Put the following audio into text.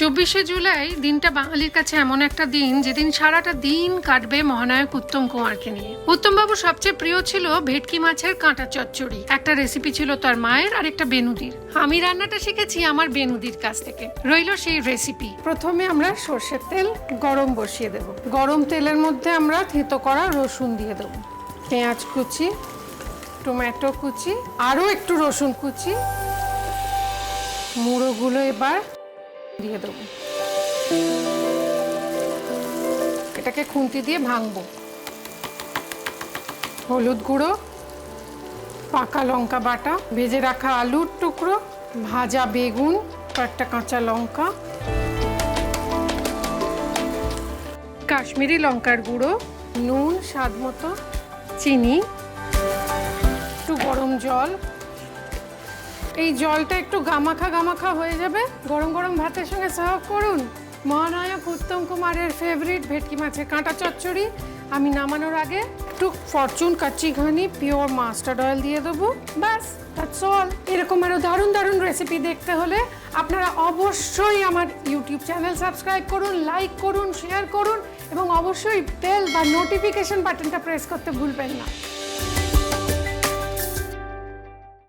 24শে জুলাই দিনটা বাঙালির কাছে এমন একটা দিন যেদিন সারাটা দিন কাটবে মহানায়ক উত্তম কুমারকে নিয়ে। উত্তমবাবুর সবচেয়ে প্রিয় ছিল ভেটকি মাছের কাঁটা চচ্চড়ি। একটা রেসিপি ছিল তার মায়ের আর একটা বেনুদির। আমি রান্নাটা শিখেছি আমার বেনুদির কাছ থেকে। রইল সেই রেসিপি। প্রথমে আমরা সর্ষের তেল গরম বসিয়ে দেব। গরম তেলের মধ্যে আমরা থেঁতো করা রসুন দিয়ে দেবো, পেঁয়াজ কুচি, টমেটো কুচি, আরও একটু রসুন কুচি, মুড়োগুলো এবার দিয়ে দেবো। এটাকে খুন্তি দিয়ে ভাঙবো। হলুদ গুঁড়ো, পাকা লঙ্কা বাটা, ভেজে রাখা আলুর টুকরো, ভাজা বেগুন, কয়েকটা কাঁচা লঙ্কা, কাশ্মীরি লঙ্কার গুঁড়ো, নুন স্বাদ মতো, চিনি, একটু গরম জল। এই জলটা একটু গামাখা গামাখা হয়ে যাবে, গরম গরম ভাতের সঙ্গে সার্ভ করুন। মহানায়ক উত্তম কুমারের ফেভারিট ভেটকি মাছের কাঁটা চচ্চড়ি। আমি নামানোর আগে একটু ফরচুন কাচ্চি ঘানি পিওর মাস্টার্ড অয়েল দিয়ে দেবো। ব্যাস, দ্যাটস অল। এরকম আরও দারুণ দারুণ রেসিপি দেখতে হলে আপনারা অবশ্যই আমার ইউটিউব চ্যানেল সাবস্ক্রাইব করুন, লাইক করুন, শেয়ার করুন এবং অবশ্যই বেল বা নোটিফিকেশন বাটনটা প্রেস করতে ভুলবেন না।